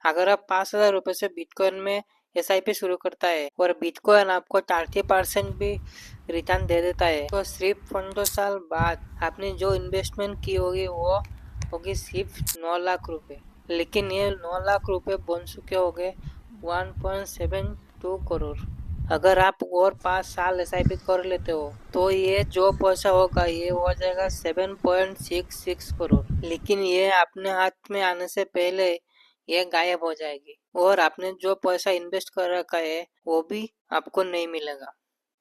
अगर आप 5,000 रुपये से बिटकॉइन में एसआईपी शुरू करता है और बिटकॉइन आपको 30% भी रिटर्न दे देता है, तो सिर्फ 15 साल बाद आपने जो इन्वेस्टमेंट की होगी वो होगी सिर्फ 9 लाख रुपए। लेकिन ये 9 लाख रुपए बन चुके होंगे 1.72 करोड़। अगर आप और 5 साल एसआईपी कर लेते हो तो ये जो पैसा होगा ये हो जाएगा 7.66 करोड़। लेकिन ये अपने हाथ में आने से पहले ये गायब हो जाएगी और आपने जो पैसा इन्वेस्ट कर रखा है वो भी आपको नहीं मिलेगा।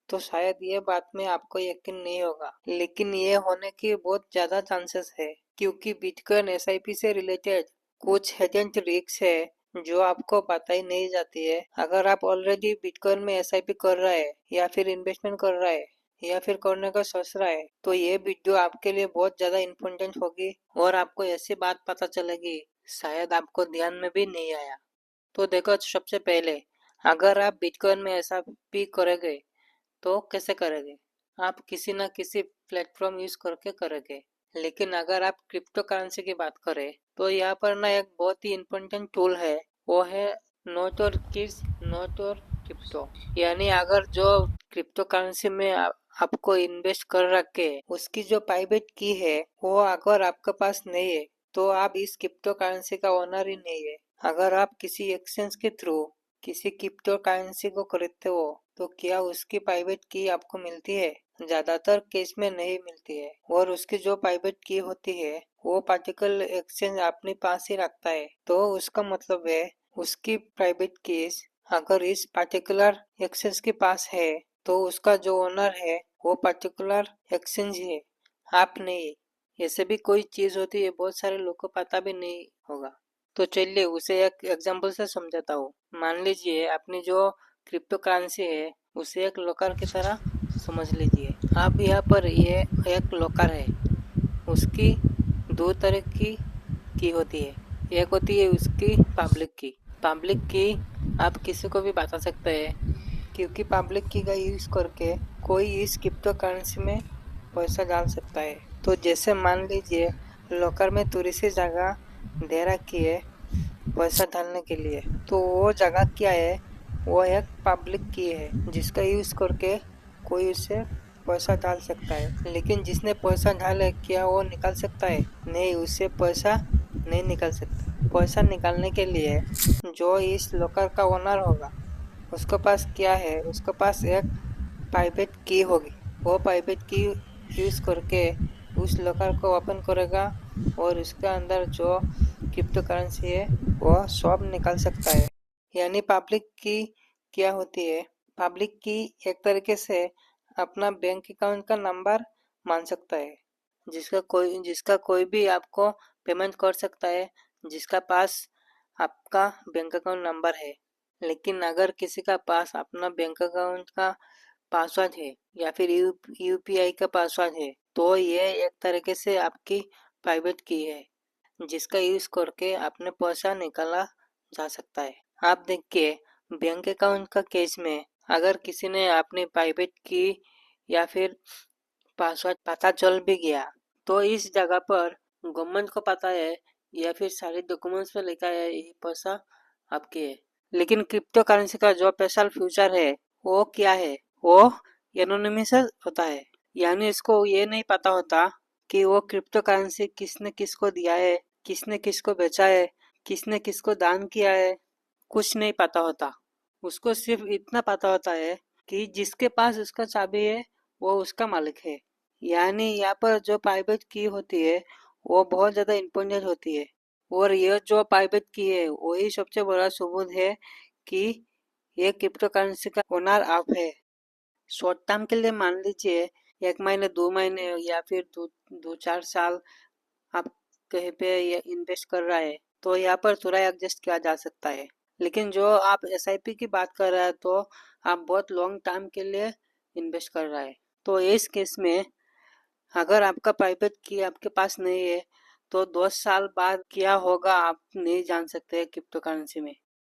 तो शायद ये बात में आपको यकीन नहीं होगा, लेकिन ये होने की बहुत ज्यादा चांसेस है, क्योंकि बिटकॉइन एसआईपी से रिलेटेड कुछ हिडन ट्रिक्स है जो आपको पता ही नहीं जाती है। अगर आप ऑलरेडी बिटकॉइन में एसआईपी कर रहा है या फिर इन्वेस्टमेंट कर रहा है या फिर करने का सोच रहा है, तो ये वीडियो आपके लिए बहुत ज्यादा इम्पोर्टेंट होगी और आपको ऐसी बात पता चलेगी शायद आपको ध्यान में भी नहीं आया। तो देखो, सबसे पहले अगर आप बिटकॉइन में एसआईपी करोगे तो कैसे करोगे? आप किसी न किसी प्लेटफॉर्म यूज करके करोगे। लेकिन अगर आप क्रिप्टो करेंसी की बात करें तो यहाँ पर ना एक बहुत ही इम्पोर्टेंट टूल है, वो है नोट और किड्स नोट और क्रिप्टो। यानी अगर जो क्रिप्टो करेंसी में आपको इन्वेस्ट कर रखे उसकी जो प्राइवेट की है वो अगर आपके पास नहीं है तो आप इस क्रिप्टो करेंसी का ओनर ही नहीं है। अगर आप किसी एक्सचेंज के थ्रू किसी क्रिप्टो करेंसी को खरीदते हो तो क्या उसकी प्राइवेट की आपको मिलती है? ज्यादातर केस में नहीं मिलती है और उसकी जो प्राइवेट की होती है वो पार्टिकुलर एक्सचेंज अपने पास ही रखता है। तो उसका मतलब है उसकी प्राइवेट कीज अगर इस पार्टिकुलर एक्सचेंज के पास है तो उसका जो ओनर है वो पार्टिकुलर एक्सचेंज है, आप नहीं। ऐसे भी कोई चीज होती है बहुत सारे लोग को पता भी नहीं होगा। तो चलिए उसे एक एग्जांपल से समझाता हूँ। मान लीजिए अपनी जो क्रिप्टो करेंसी है उसे एक लॉकर की तरह समझ लीजिए। आप यहाँ पर ये एक लॉकर है, उसकी दो तरह की होती है। एक होती है उसकी पब्लिक की। पब्लिक की आप किसी को भी बता सकते हैं, क्योंकि पब्लिक की का यूज करके कोई इस क्रिप्टो करेंसी में पैसा डाल सकता है। तो जैसे मान लीजिए लॉकर में थोड़ी सी जगह दे रखी है पैसा डालने के लिए, तो वो जगह क्या है? वो एक पब्लिक की है जिसका यूज करके कोई उसे पैसा डाल सकता है। लेकिन जिसने पैसा डाले क्या वो निकाल सकता है? नहीं, उससे पैसा नहीं निकाल सकता। पैसा निकालने के लिए जो इस लॉकर का ओनर होगा उसके पास क्या है? उसके पास एक प्राइवेट की होगी। वो प्राइवेट की यूज करके उस लॉकर को ओपन करेगा और उसके अंदर जो क्रिप्टो करेंसी है वो सब निकाल सकता है। यानी पब्लिक की क्या होती है? पब्लिक की एक तरीके से अपना बैंक अकाउंट का नंबर मान सकता है, जिसका कोई भी आपको पेमेंट कर सकता है, जिसका पास आपका बैंक अकाउंट नंबर है। लेकिन अगर किसी का पास अपना बैंक अकाउंट का पासवर्ड है या फिर यूपीआई का पासवर्ड है तो ये एक तरीके से आपकी प्राइवेट की है, जिसका यूज करके अपने पैसा निकाला जा सकता है। आप देखिए बैंक अकाउंट का केस में अगर किसी ने अपनी प्राइवेट की या फिर पासवर्ड पता चल भी गया तो इस जगह पर गवर्नमेंट को पता है या फिर सारे डॉक्यूमेंट्स में लिखा है ये पैसा आपके है। लेकिन क्रिप्टो करेंसी का जो स्पेशल फ्यूचर है वो क्या है? वो एनोनिमस होता है। यानी इसको ये नहीं पता होता कि वो क्रिप्टो करेंसी किसने किसको दिया है, किसने किसको बेचा है, किसने किसको दान किया है, कुछ नहीं पता होता। उसको सिर्फ इतना पता होता है कि जिसके पास उसका चाबी है वो उसका मालिक है। यानी यहाँ पर जो प्राइवेट की होती है वो बहुत ज़्यादा इम्पोर्टेंट होती है और ये जो प्राइवेट की है वही सबसे बड़ा सबूत है कि ये क्रिप्टो करेंसी का ओनर आप है। शॉर्ट टर्म के लिए मान लीजिए 1 महीने 2 महीने या फिर दो 4 साल आप कहीं पे इन्वेस्ट कर रहा है तो यहाँ पर थोड़ा एडजस्ट किया जा सकता है। लेकिन जो आप एसआईपी की बात कर रहे हैं तो आप बहुत लॉन्ग टर्म के लिए इन्वेस्ट कर रहा है। तो इस केस में अगर आपका प्राइवेट की आपके पास नहीं है तो 10 साल बाद क्या होगा आप नहीं जान सकते क्रिप्टो करेंसी में।